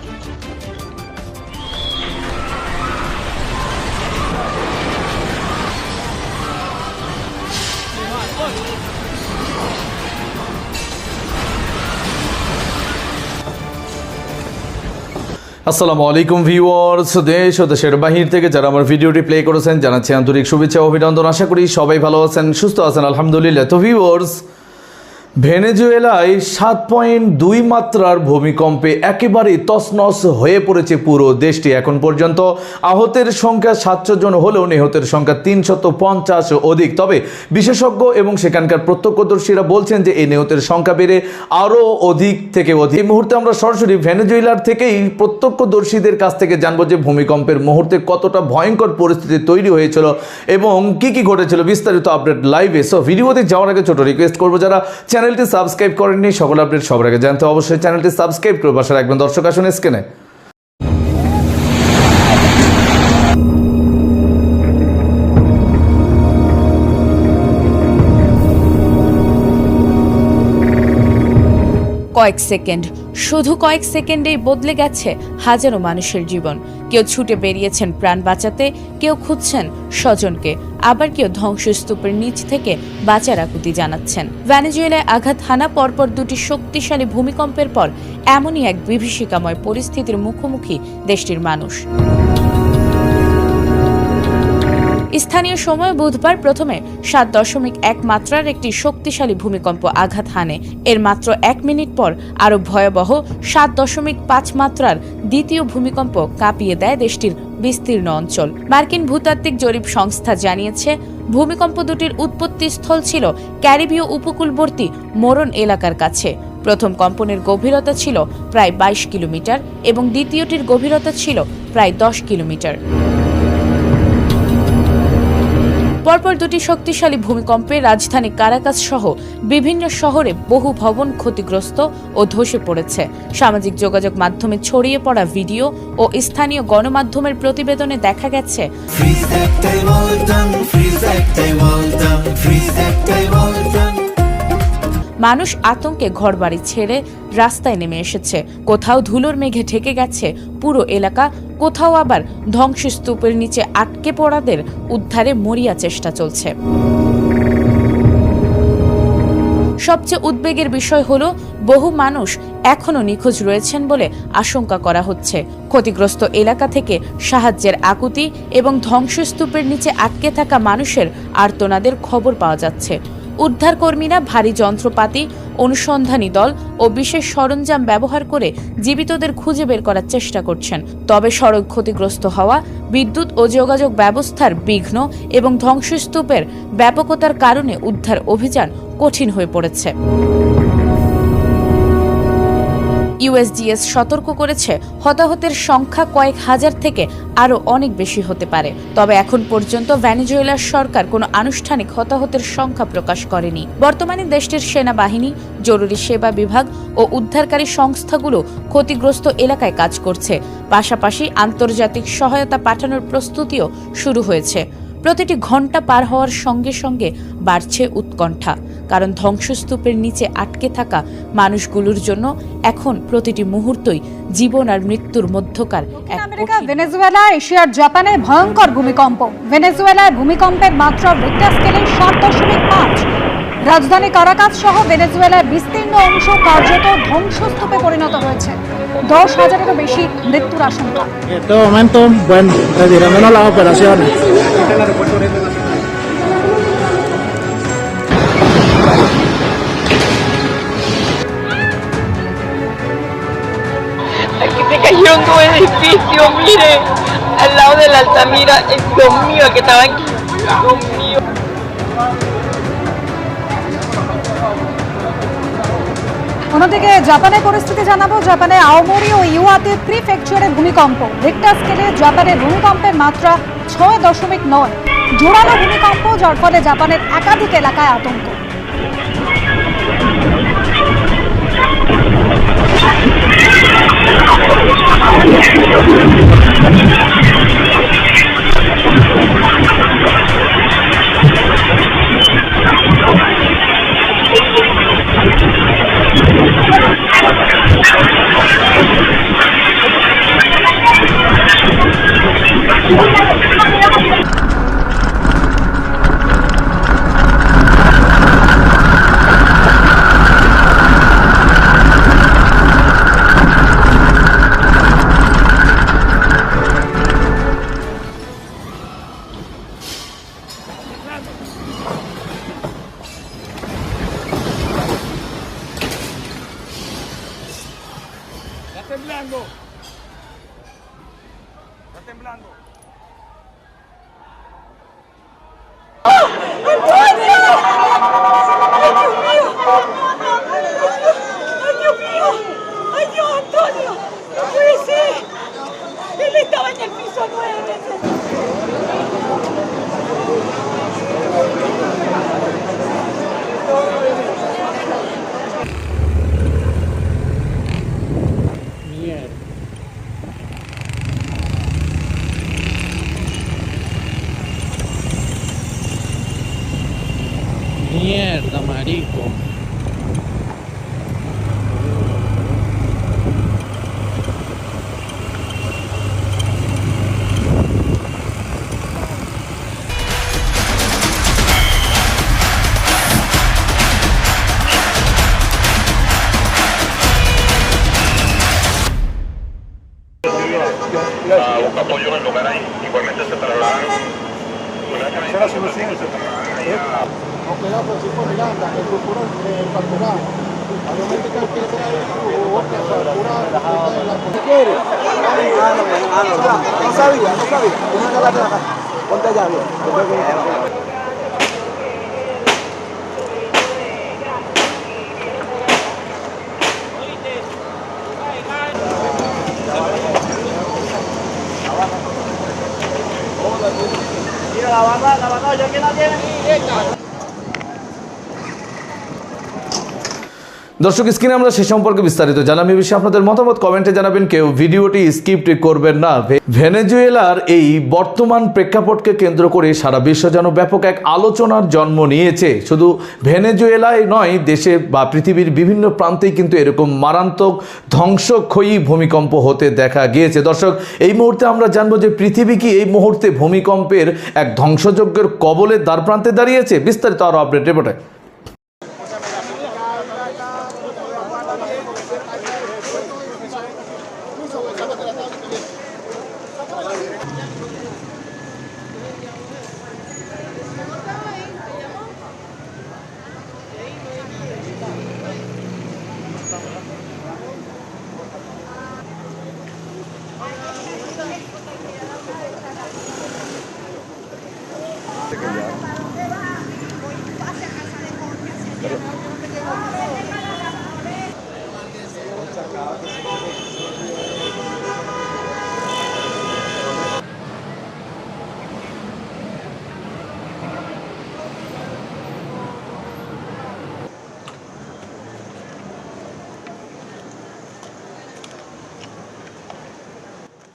আসসালামু আলাইকুম ভিউয়ার্স, দেশ ও দেশের বাহির থেকে যারা আমার ভিডিওটি প্লে করেছেন জানাচ্ছি আন্তরিক শুভেচ্ছা ও অভিনন্দন। আশা করি সবাই ভালো আছেন, সুস্থ আছেন, আলহামদুলিল্লাহ। তো ভিউয়ার্স, ভেনেজুয়েলায় 7.2 মাত্রার ভূমিকম্পে একেবারে তছনছ হয়ে পড়েছে পুরো দেশটি। এখন পর্যন্ত আহতের সংখ্যা 700 জন হলেও নিহতের সংখ্যা 350 অধিক। তবে বিশেষজ্ঞ এবং সেখানকার প্রত্যক্ষদর্শীরা বলছেন যে এই নিহতের সংখ্যা বেড়ে আরও অধিক থেকে অধিক। এই মুহূর্তে আমরা সরাসরি ভেনেজুয়েলার থেকেই প্রত্যক্ষদর্শীদের কাছ থেকে জানবো যে ভূমিকম্পের মুহূর্তে কতটা ভয়ঙ্কর পরিস্থিতি তৈরি হয়েছিল এবং কি কি ঘটেছিল। বিস্তারিত আপডেট লাইভে। সো ভিডিওতে যাওয়ার আগে ছোট রিকোয়েস্ট করবো, যারা চ্যানেলটি সাবস্ক্রাইব করেননি, সকল আপডেট সবার আগে জানতে অবশ্যই চ্যানেলটি সাবস্ক্রাইব করে পাশে রাখবেন। দর্শক আসুন স্ক্রিনে। কয়েক সেকেন্ড, শুধু কয়েক সেকেন্ডেই বদলে গেছে হাজারো মানুষের জীবন। কেউ ছুটে বেরিয়েছেন প্রাণ বাঁচাতে, কেউ খুঁজছেন স্বজনকে, আবার কেউ ধ্বংসস্তূপের নিচ থেকে বাঁচার আকুতি জানাচ্ছেন। ভেনেজুয়েলায় আঘাত হানা পরপর দুটি শক্তিশালী ভূমিকম্পের পর এমনই এক বিভীষিকাময় পরিস্থিতির মুখোমুখি দেশটির মানুষ। স্থানীয় সময় বুধবার প্রথমে 7.1 মাত্রার একটি শক্তিশালী ভূমিকম্প আঘাত হানে। এর মাত্র 1 মিনিট পর আরও ভয়াবহ 7.5 মাত্রার দ্বিতীয় ভূমিকম্প কাঁপিয়ে দেয় দেশটির বিস্তীর্ণ অঞ্চল। মার্কিন ভূতাত্ত্বিক জরিপ সংস্থা জানিয়েছে ভূমিকম্প দুটির উৎপত্তি স্থল ছিল ক্যারিবীয় উপকূলবর্তী মোরন এলাকার কাছে। প্রথম কম্পনের গভীরতা ছিল প্রায় 22 কিলোমিটার এবং দ্বিতীয়টির গভীরতা ছিল প্রায় 10 কিলোমিটার। পরপর দুটি শক্তিশালী ভূমিকম্পে রাজধানী কারাকাস সহ বিভিন্ন শহরে বহু ভবন ক্ষতিগ্রস্ত ও ধসে পড়েছে। সামাজিক যোগাযোগ মাধ্যমে ছড়িয়ে পড়া ভিডিও ও স্থানীয় গণমাধ্যমের প্রতিবেদনে দেখা গেছে মানুষ আতঙ্কে ঘরবাড়ি ছেড়ে রাস্তায় নেমে এসেছে। কোথাও ধুলোর মেঘে ঢেকে গেছে পুরো এলাকা, কোথাও আবার ধ্বংসস্তূপের নিচে আটকে পড়াদের উদ্ধারে মরিয়া চেষ্টা চলছে। সবচেয়ে উদ্বেগের বিষয় হলো বহু মানুষ এখনো নিখোঁজ রয়েছেন বলে আশঙ্কা করা হচ্ছে। ক্ষতিগ্রস্ত এলাকা থেকে সাহায্যের আকুতি এবং ধ্বংসস্তূপের নিচে আটকে থাকা মানুষের আর্তনাদের খবর পাওয়া যাচ্ছে। উদ্ধারকর্মীরা ভারী যন্ত্রপাতি, অনুসন্ধানী দল ও বিশেষ সরঞ্জাম ব্যবহার করে জীবিতদের খুঁজে বের করার চেষ্টা করছেন। তবে সড়ক ক্ষতিগ্রস্ত হওয়া, বিদ্যুৎ ও যোগাযোগ ব্যবস্থার বিঘ্ন এবং ধ্বংসস্তূপের ব্যাপকতার কারণে উদ্ধার অভিযান কঠিন হয়ে পড়েছে। ইউএসজিএস সতর্ক করেছে হতাহতের সংখ্যা কয়েক হাজার থেকে আরও অনেক বেশি হতে পারে। তবে এখন পর্যন্ত ভেনেজুয়েলার সরকার কোনো আনুষ্ঠানিক হতাহতের সংখ্যা প্রকাশ করেনি। বর্তমানে দেশটির সেনাবাহিনী, জরুরি সেবা বিভাগ ও উদ্ধারকারী সংস্থাগুলো ক্ষতিগ্রস্ত এলাকায় কাজ করছে। পাশাপাশি আন্তর্জাতিক সহায়তা পাঠানোর প্রস্তুতিও শুরু হয়েছে। প্রতিটি ঘন্টা পার হওয়ার সঙ্গে সঙ্গে বাড়ছে উৎকণ্ঠা, কারণ ধ্বংসস্তূপের নিচে আটকে থাকা মানুষগুলোর জন্য এখন প্রতিটি মুহূর্তই জীবন আর মৃত্যুর মধ্যকার এক। ভেনেজুয়েলা, এশিয়ার জাপানে ভয়ঙ্কর ভূমিকম্প। ভেনেজুয়েলায় ভূমিকম্পের মাত্রা রিক্টার স্কেলে 7.5। রাজধানী কারাকাস সহ ভেনেজুয়েলার বিস্তীর্ণ অংশ কার্যত ধ্বংসস্তূপে পরিণত হয়েছে। 10,000-এরও বেশি মৃত্যুর আশঙ্কা। Aquí se cayeron dos edificios, mire, al lado de la Altamira. Dios mío, que estaban aquí. Dios mío. অন্যদিকে জাপানের পরিস্থিতি জানাবো। জাপানে আওমোরি ও ইওয়াতে প্রিফেকচারে ভূমিকম্প। রিক্টার স্কেলে জাপানের ভূমিকম্পের মাত্রা 6.9। জোরালো ভূমিকম্প, যার ফলে জাপানের একাধিক এলাকায় আতঙ্ক। temblando. Está temblando. ¡Ay, Dios, Antonio! ¡No puede ser! Él estaba en el piso 9. Mierda, marico. Busca apoyo en el lugar ahí. Igualmente se trasladan. Esa es la solución. No queda Francisco Miranda, el procuro capturado. Obviamente que quiere tener otra captura de la quiere. No sabía. Una de la acá. Ponte allá, bien. Mira la banda, ya que la tienen directa. দর্শক স্ক্রিনে আমরা সে সম্পর্কে বিস্তারিত জানাম। এই বিষয়ে আপনাদের মতামত কমেন্টে জানাবেন, কেউ ভিডিওটি স্কিপ করবেন না। ভেনেজুয়েলার এই বর্তমান প্রেক্ষাপটকে কেন্দ্র করে সারা বিশ্ব যেন ব্যাপক এক আলোচনার জন্ম নিয়েছে। শুধু ভেনেজুয়েলায় নয়, দেশে বা পৃথিবীর বিভিন্ন প্রান্তেই কিন্তু এরকম মারাত্মক ধ্বংসক্ষয়ী ভূমিকম্প হতে দেখা গিয়েছে। দর্শক, এই মুহূর্তে আমরা জানবো যে পৃথিবী কি এই মুহূর্তে ভূমিকম্পের এক ধ্বংসযজ্ঞের কবলের দ্বারপ্রান্তে দাঁড়িয়েছে। বিস্তারিত আরও আপডেট রিপোর্টে।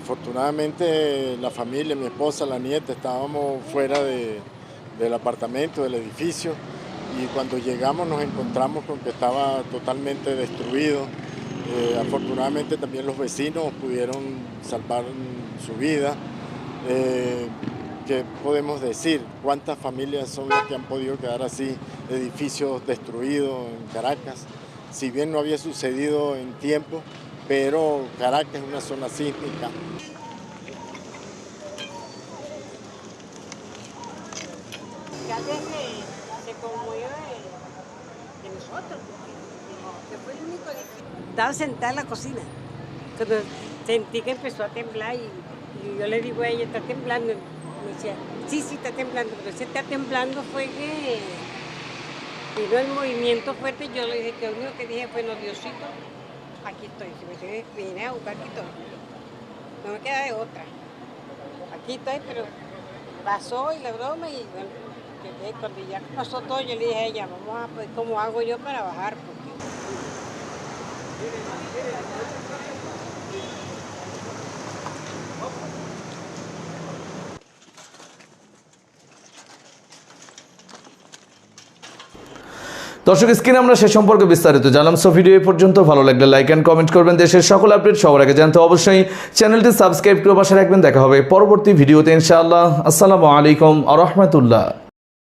Afortunadamente la familia, mi esposa, la nieta, estábamos fuera del apartamento, del edificio, y cuando llegamos nos encontramos con que estaba totalmente destruido. Afortunadamente también los vecinos pudieron salvar su vida. ¿Qué podemos decir? ¿Cuántas familias son las que han podido quedar así, edificios destruidos en Caracas? Si bien no había sucedido en tiempo, pero Caracas es una zona sísmica. Se conmovió de nosotros, que fue el único edificio. Estaba sentada en la cocina, cuando sentí que empezó a temblar y yo le digo a ella, está temblando. Me decía, sí, está temblando, pero ese está temblando fue que vino el movimiento fuerte. Yo le dije que lo único que dije fue, no, Diosito, aquí estoy, si me tienes que venir a buscar, aquí estoy. No me queda de otra. Aquí estoy, pero pasó y la broma y bueno, cuando ya pasó todo, yo le dije a ella, vamos a ver cómo hago yo para bajar, porque... দর্শক, স্ক্রিনে আমরা সে সম্পর্কে বিস্তারিত জানলাম। So video এই পর্যন্ত। ভালো লাগলে লাইক অ্যান্ড কমেন্ট করবেন। দেশের সকল আপডেট সবার আগে জানতে অবশ্যই চ্যানেলটি সাবস্ক্রাইব করে পাশে রাখবেন। দেখা হবে পরবর্তী ভিডিওতে ইনশাআল্লাহ। আসসালামু আলাইকুম ওয়া রাহমাতুল্লাহ।